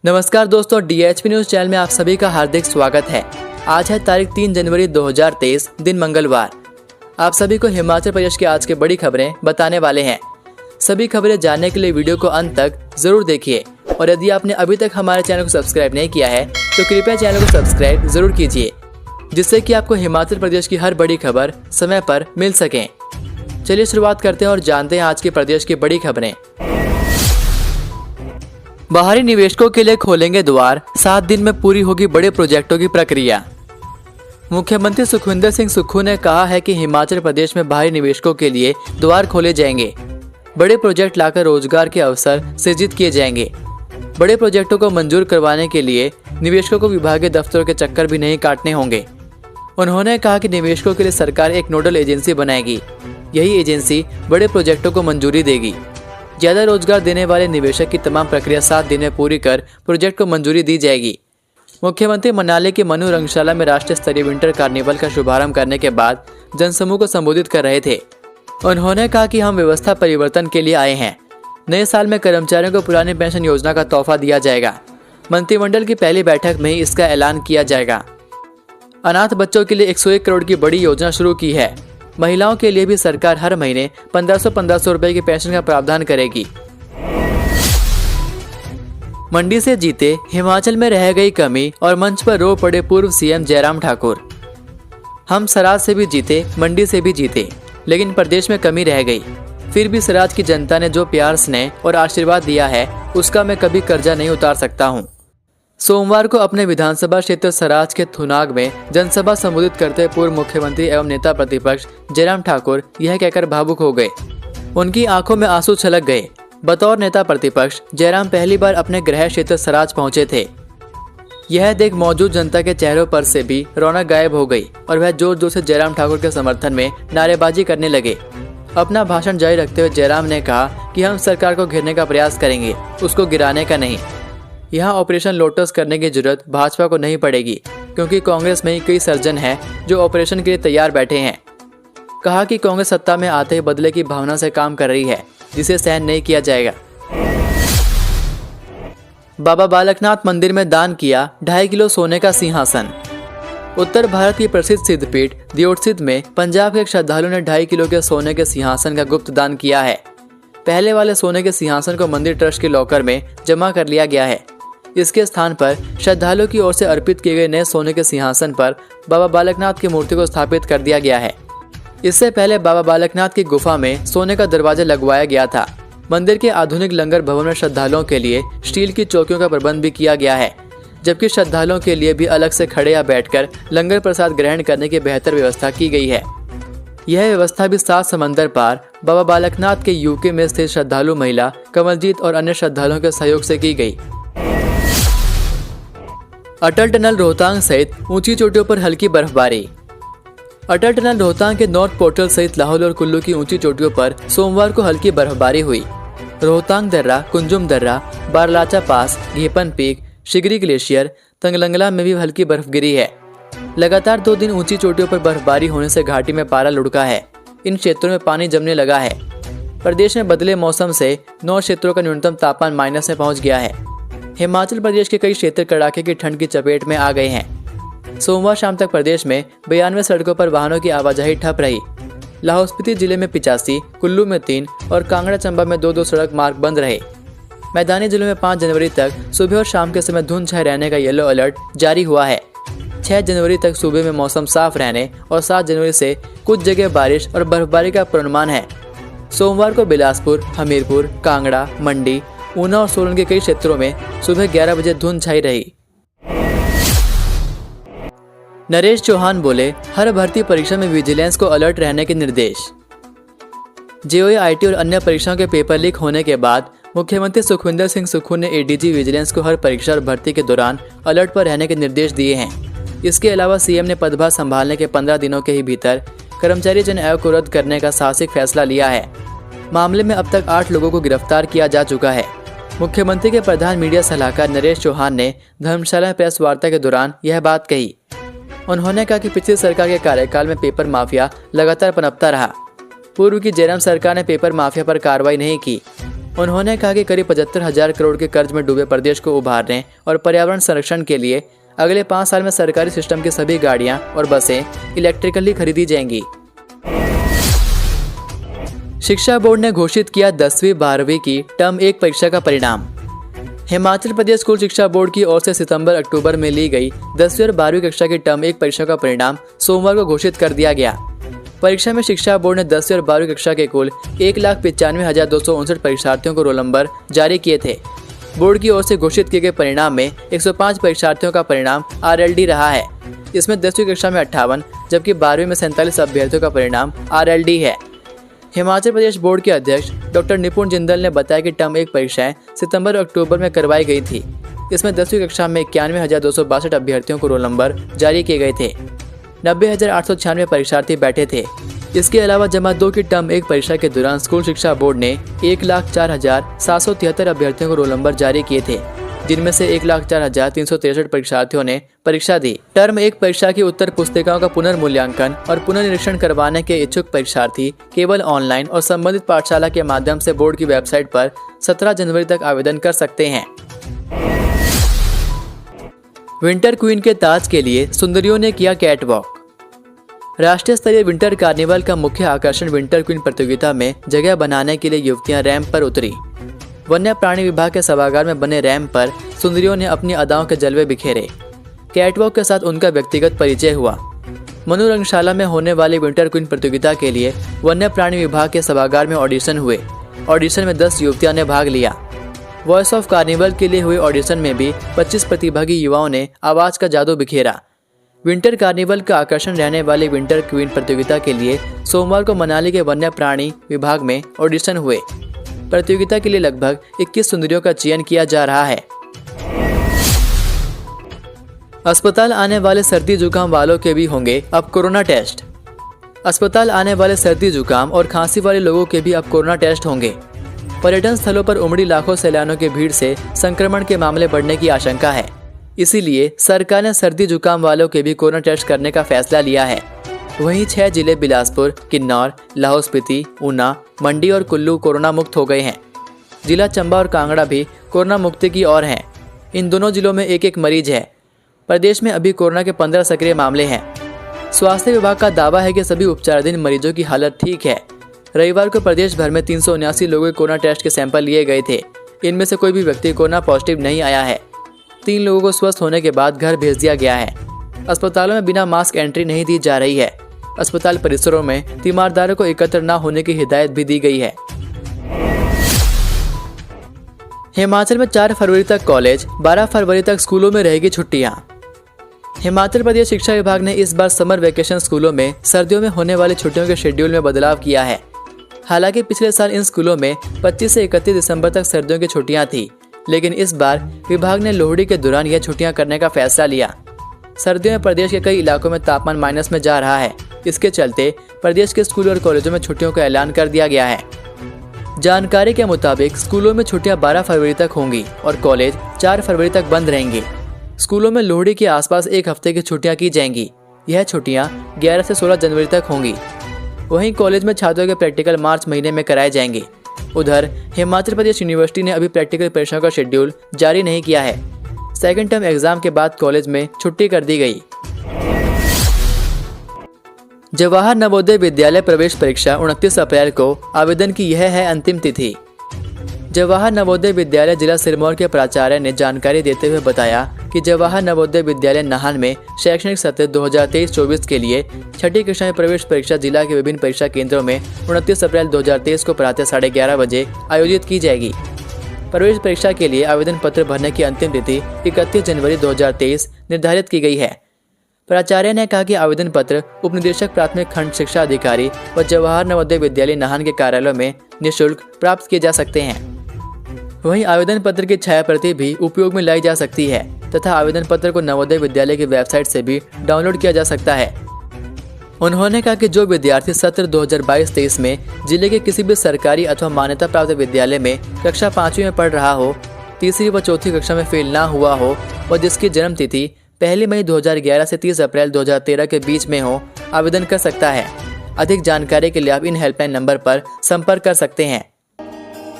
नमस्कार दोस्तों, DHP news channel में आप सभी का हार्दिक स्वागत है। आज है तारीख 3 जनवरी 2023, दिन मंगलवार। आप सभी को हिमाचल प्रदेश की आज की बड़ी खबरें बताने वाले हैं। सभी खबरें जानने के लिए वीडियो को अंत तक जरूर देखिए और यदि आपने अभी तक हमारे चैनल को सब्सक्राइब नहीं किया है तो कृपया चैनल को सब्सक्राइब जरूर कीजिए, जिससे कि आपको हिमाचल प्रदेश की हर बड़ी खबर समय पर मिल सके। चलिए शुरुआत करते हैं और जानते हैं आज के प्रदेश की बड़ी खबरें। बाहरी निवेशकों के लिए खोलेंगे द्वार, 7 दिन में पूरी होगी बड़े प्रोजेक्टों की प्रक्रिया। मुख्यमंत्री सुखविंदर सिंह सुक्खू ने कहा है कि हिमाचल प्रदेश में बाहरी निवेशकों के लिए द्वार खोले जाएंगे। बड़े प्रोजेक्ट लाकर रोजगार के अवसर सृजित किए जाएंगे। बड़े प्रोजेक्टों को मंजूर करवाने के लिए निवेशकों को विभागीय दफ्तरों के चक्कर भी नहीं काटने होंगे। उन्होंने कहा कि निवेशकों के लिए सरकार एक नोडल एजेंसी बनाएगी। यही एजेंसी बड़े प्रोजेक्टों को मंजूरी देगी। ज्यादा रोजगार देने वाले निवेशक की तमाम प्रक्रिया 7 दिन में पूरी कर प्रोजेक्ट को मंजूरी दी जाएगी। मुख्यमंत्री मनाली के मनु रंगशाला में राष्ट्रीय स्तरीय विंटर कार्निवल का शुभारंभ करने के बाद जनसमूह को संबोधित कर रहे थे। उन्होंने कहा कि हम व्यवस्था परिवर्तन के लिए आए हैं। नए साल में कर्मचारियों को पुरानी पेंशन योजना का तोहफा दिया जाएगा। मंत्रिमंडल की पहली बैठक में ही इसका ऐलान किया जाएगा। अनाथ बच्चों के लिए 101 करोड़ की बड़ी योजना शुरू की है। महिलाओं के लिए भी सरकार हर महीने 1500 रुपए की पेंशन का प्रावधान करेगी। मंडी से जीते, हिमाचल में रह गई कमी और मंच पर रो पड़े पूर्व सीएम जयराम ठाकुर। हम सराज से भी जीते, मंडी से भी जीते, लेकिन प्रदेश में कमी रह गई। फिर भी सराज की जनता ने जो प्यार, स्नेह और आशीर्वाद दिया है उसका मैं कभी कर्जा नहीं उतार सकता हूँ। सोमवार को अपने विधानसभा क्षेत्र सराज के थुनाग में जनसभा संबोधित करते पूर्व मुख्यमंत्री एवं नेता प्रतिपक्ष जयराम ठाकुर यह कहकर भावुक हो गए। उनकी आंखों में आंसू छलक गए। बतौर नेता प्रतिपक्ष जयराम पहली बार अपने गृह क्षेत्र सराज पहुंचे थे। यह देख मौजूद जनता के चेहरों पर से भी रौनक गायब हो गई और वह जोर जोर से जयराम ठाकुर के समर्थन में नारेबाजी करने लगे। अपना भाषण जारी रखते हुए जयराम ने कहा कि हम सरकार को घेरने का प्रयास करेंगे, उसको गिराने का नहीं। यहाँ ऑपरेशन लोटस करने की जरूरत भाजपा को नहीं पड़ेगी, क्योंकि कांग्रेस में ही कई सर्जन हैं जो ऑपरेशन के लिए तैयार बैठे हैं। कहा कि कांग्रेस सत्ता में आते ही बदले की भावना से काम कर रही है, जिसे सहन नहीं किया जाएगा। बाबा बालकनाथ मंदिर में दान किया 2.5 किलो सोने का सिंहासन। उत्तर भारत की प्रसिद्ध सिद्धपीठ दियोटसिद्ध में पंजाब के एक श्रद्धालु ने 2.5 किलो के सोने के सिंहासन का गुप्त दान किया है। पहले वाले सोने के सिंहासन को मंदिर ट्रस्ट के लॉकर में जमा कर लिया गया है। इसके स्थान पर श्रद्धालुओं की ओर से अर्पित किए गए नए सोने के सिंहासन पर बाबा बालकनाथ की मूर्ति को स्थापित कर दिया गया है। इससे पहले बाबा बालकनाथ की गुफा में सोने का दरवाजा लगवाया गया था। मंदिर के आधुनिक लंगर भवन में श्रद्धालुओं के लिए स्टील की चौकियों का प्रबंध भी किया गया है, जबकि श्रद्धालुओं के लिए भी अलग से खड़े या बैठकर लंगर प्रसाद ग्रहण करने की बेहतर व्यवस्था की गई है। यह व्यवस्था भी 7 समंदर पार बाबा बालकनाथ के यूके में स्थित श्रद्धालु महिला कमलजीत और अन्य श्रद्धालुओं के सहयोग से की गई। अटल टनल रोहतांग सहित ऊंची चोटियों पर हल्की बर्फबारी। अटल टनल रोहतांग के नॉर्थ पोर्टल सहित लाहौल और कुल्लू की ऊंची चोटियों पर सोमवार को हल्की बर्फबारी हुई। रोहतांग दर्रा, कुंजुम दर्रा, बारलाचा पास, घेपन पीक, शिगरी ग्लेशियर, तंगलंगला में भी हल्की बर्फ गिरी है। लगातार 2 दिन ऊंची चोटियों पर बर्फबारी होने से घाटी में पारा लुढ़का है। इन क्षेत्रों में पानी जमने लगा है। प्रदेश में बदले मौसम से 9 क्षेत्रों का न्यूनतम तापमान माइनस में पहुंच गया है। हिमाचल प्रदेश के कई क्षेत्र कड़ाके की ठंड की चपेट में आ गए हैं। सोमवार शाम तक प्रदेश में 92 सड़कों पर वाहनों की आवाजाही ठप रही। लाहौल स्पीति जिले में 85, कुल्लू में 3 और कांगड़ा चंबा में 2 सड़क मार्ग बंद रहे। मैदानी जिलों में 5 जनवरी तक सुबह और शाम के समय धुंध छाए रहने का येलो अलर्ट जारी हुआ है। 6 जनवरी तक सूबे में मौसम साफ रहने और 7 जनवरी से कुछ जगह बारिश और बर्फबारी का पूर्वानुमान है। सोमवार को बिलासपुर, हमीरपुर, कांगड़ा, मंडी, ऊना और सोलन के कई क्षेत्रों में सुबह 11 बजे धुंध छाई रही। नरेश चौहान बोले, हर भर्ती परीक्षा में विजिलेंस को अलर्ट रहने के निर्देश। जेईई, आईटी और अन्य परीक्षाओं के पेपर लीक होने के बाद मुख्यमंत्री सुखविंदर सिंह सुक्खू ने एडीजी विजिलेंस को हर परीक्षा और भर्ती के दौरान अलर्ट पर रहने के निर्देश दिए हैं। इसके अलावा सीएम ने पदभार संभालने के 15 दिनों के ही भीतर कर्मचारी चयन आयोग को रद्द करने का साहसिक फैसला लिया है। मामले में अब तक 8 लोगों को गिरफ्तार किया जा चुका है। मुख्यमंत्री के प्रधान मीडिया सलाहकार नरेश चौहान ने धर्मशाला में प्रेस वार्ता के दौरान यह बात कही। उन्होंने कहा कि पिछली सरकार के कार्यकाल में पेपर माफिया लगातार पनपता रहा। पूर्व की जयराम सरकार ने पेपर माफिया पर कार्रवाई नहीं की। उन्होंने कहा कि करीब 75,000 करोड़ के कर्ज में डूबे प्रदेश को उभारने और पर्यावरण संरक्षण के लिए अगले 5 साल में सरकारी सिस्टम की सभी गाड़ियां और बसें इलेक्ट्रिकली खरीदी जाएंगी। शिक्षा बोर्ड ने घोषित किया 10वीं 12वीं की टर्म 1 परीक्षा का परिणाम। हिमाचल प्रदेश स्कूल शिक्षा बोर्ड की ओर से सितंबर-अक्टूबर में ली गई 10वीं और 12वीं कक्षा की टर्म 1 परीक्षा का परिणाम सोमवार को घोषित कर दिया गया। परीक्षा में शिक्षा बोर्ड ने 10वीं और 12वीं कक्षा के कुल 1,95,259 परीक्षार्थियों को रोल नंबर जारी किए थे। बोर्ड की ओर से घोषित किए गए परिणाम में 105 परीक्षार्थियों का परिणाम RLD रहा है। इसमें 10वीं कक्षा में 58 जबकि 12वीं में 47 अभ्यर्थियों का परिणाम RLD है। हिमाचल प्रदेश बोर्ड के अध्यक्ष डॉक्टर निपुण जिंदल ने बताया कि टर्म 1 परीक्षाएं सितंबर और अक्टूबर में करवाई गई थी। इसमें 10वीं कक्षा में 91,262 अभ्यर्थियों को रोल नंबर जारी किए गए थे। 90,896 परीक्षार्थी बैठे थे। इसके अलावा जमा 2 की टर्म 1 परीक्षा के दौरान स्कूल शिक्षा बोर्ड ने 1,04,773 अभ्यर्थियों को रोल नंबर जारी किए थे, जिनमें से 1,04,363 परीक्षार्थियों ने परीक्षा दी। टर्म 1 परीक्षा की उत्तर पुस्तिकाओं का पुनर्मूल्यांकन और पुनर्निरीक्षण करवाने के इच्छुक परीक्षार्थी केवल ऑनलाइन और संबंधित पाठशाला के माध्यम से बोर्ड की वेबसाइट पर 17 जनवरी तक आवेदन कर सकते हैं। विंटर क्वीन के ताज के लिए सुंदरियों ने किया कैटवॉक। राष्ट्रीय स्तरीय विंटर कार्निवल का मुख्य आकर्षण विंटर क्वीन प्रतियोगिता में जगह बनाने के लिए युवतियां रैंप पर उतरी। वन्य प्राणी विभाग के सभागार में बने रैंप पर सुंदरियों ने अपनी अदाओं के जलवे बिखेरे। कैटवॉक के साथ उनका व्यक्तिगत परिचय हुआ। मनु रंगशाला में होने वाली विंटर क्वीन प्रतियोगिता के लिए वन्य प्राणी विभाग के सभागार में ऑडिशन हुए। ऑडिशन में 10 युवतियों ने भाग लिया। वॉइस ऑफ कार्निवल के लिए हुए ऑडिशन में भी 25 प्रतिभागी युवाओं ने आवाज का जादू बिखेरा। विंटर कार्निवल का आकर्षण रहने वाली विंटर क्वीन प्रतियोगिता के लिए सोमवार को मनाली के वन्य प्राणी विभाग में ऑडिशन हुए। प्रतियोगिता के लिए लगभग 21 सुंदरियों का चयन किया जा रहा है। अस्पताल आने वाले सर्दी जुकाम वालों के भी होंगे अब कोरोना टेस्ट। अस्पताल आने वाले सर्दी जुकाम और खांसी वाले लोगों के भी अब कोरोना टेस्ट होंगे। पर्यटन स्थलों पर उमड़ी लाखों सैलानियों की भीड़ से संक्रमण के मामले बढ़ने की आशंका है। इसीलिए सरकार ने सर्दी जुकाम वालों के भी कोरोना टेस्ट करने का फैसला लिया है। वहीं 6 जिले बिलासपुर, किन्नौर, लाहौल स्पीति, ऊना, मंडी और कुल्लू कोरोना मुक्त हो गए हैं। जिला चंबा और कांगड़ा भी कोरोना मुक्ति की ओर हैं। इन दोनों जिलों में एक मरीज है। प्रदेश में अभी कोरोना के 15 सक्रिय मामले हैं। स्वास्थ्य विभाग का दावा है कि सभी उपचाराधीन मरीजों की हालत ठीक है। रविवार को प्रदेश भर में 379 लोगों के कोरोना टेस्ट के सैंपल लिए गए थे। इनमें से कोई भी व्यक्ति कोरोना पॉजिटिव नहीं आया है। 3 लोगों को स्वस्थ होने के बाद घर भेज दिया गया है। अस्पतालों में बिना मास्क एंट्री नहीं दी जा रही है। अस्पताल परिसरों में तीमारदारों को एकत्र न होने की हिदायत भी दी गई है। हिमाचल में 4 फरवरी तक कॉलेज, 12 फरवरी तक स्कूलों में रहेगी छुट्टियां। हिमाचल प्रदेश शिक्षा विभाग ने इस बार समर वेकेशन स्कूलों में सर्दियों में होने वाली छुट्टियों के शेड्यूल में बदलाव किया है। हालांकि पिछले साल इन स्कूलों में 25 से 31 दिसंबर तक सर्दियों की छुट्टियां थी, लेकिन इस बार विभाग ने लोहड़ी के दौरान यह छुट्टियां करने का फैसला लिया। सर्दियों में प्रदेश के कई इलाकों में तापमान माइनस में जा रहा है। इसके चलते प्रदेश के स्कूल और कॉलेजों में छुट्टियों का ऐलान कर दिया गया है। जानकारी के मुताबिक स्कूलों में छुट्टियां 12 फरवरी तक होंगी और कॉलेज 4 फरवरी तक बंद रहेंगे। स्कूलों में लोहड़ी के आसपास 1 हफ्ते की छुट्टियां की जाएंगी। यह छुट्टियां 11 से 16 जनवरी तक होंगी। वहीं कॉलेज में छात्रों के प्रैक्टिकल मार्च महीने में कराए जाएंगे। उधर हिमाचल प्रदेश यूनिवर्सिटी ने अभी प्रैक्टिकल परीक्षाओं का शेड्यूल जारी नहीं किया है। सेकेंड टर्म एग्जाम के बाद कॉलेज में छुट्टी कर दी गई। जवाहर नवोदय विद्यालय प्रवेश परीक्षा 29 अप्रैल को आवेदन की यह है अंतिम तिथि। जवाहर नवोदय विद्यालय जिला सिरमौर के प्राचार्य ने जानकारी देते हुए बताया कि जवाहर नवोदय विद्यालय नाहन में शैक्षणिक सत्र 2023-24 के लिए 6ठी कक्षा में प्रवेश परीक्षा जिला के विभिन्न परीक्षा केंद्रों में 29 अप्रैल 2023 को प्रातः 11:30 बजे आयोजित की जाएगी। प्रवेश परीक्षा के लिए आवेदन पत्र भरने की अंतिम तिथि 31 जनवरी 2023 निर्धारित की गई है। प्राचार्य ने कहा कि आवेदन पत्र उपनिदेशक प्राथमिक खंड शिक्षा अधिकारी व जवाहर नवोदय विद्यालय नाहन के कार्यालयों में निःशुल्क प्राप्त किए जा सकते हैं। वहीं आवेदन पत्र की छाया प्रति भी उपयोग में लाई जा सकती है तथा आवेदन पत्र को नवोदय विद्यालय की वेबसाइट से भी डाउनलोड किया जा सकता है। उन्होंने कहा कि जो विद्यार्थी सत्र 2022-23 में जिले के किसी भी सरकारी अथवा मान्यता प्राप्त विद्यालय में कक्षा 5वीं में पढ़ रहा हो, तीसरी व चौथी कक्षा में फेल ना हुआ हो व जिसकी जन्म तिथि 1 मई 2011 से 30 अप्रैल 2013 के बीच में हो, आवेदन कर सकता है। अधिक जानकारी के लिए आप इन हेल्पलाइन नंबर पर संपर्क कर सकते हैं।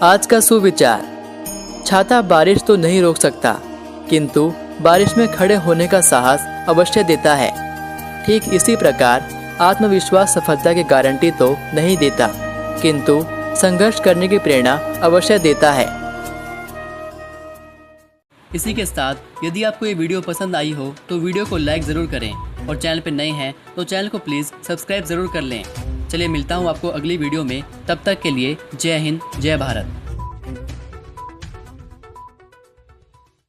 आज का सुविचार। छाता बारिश तो नहीं रोक सकता, किंतु बारिश में खड़े होने का साहस अवश्य देता है। ठीक इसी प्रकार आत्मविश्वास सफलता की गारंटी तो नहीं देता, किंतु संघर्ष करने की प्रेरणा अवश्य देता है। इसी के साथ यदि आपको ये वीडियो पसंद आई हो तो वीडियो को लाइक ज़रूर करें और चैनल पर नए हैं तो चैनल को प्लीज़ सब्सक्राइब ज़रूर कर लें। चलिए मिलता हूँ आपको अगली वीडियो में, तब तक के लिए जय हिंद, जय भारत।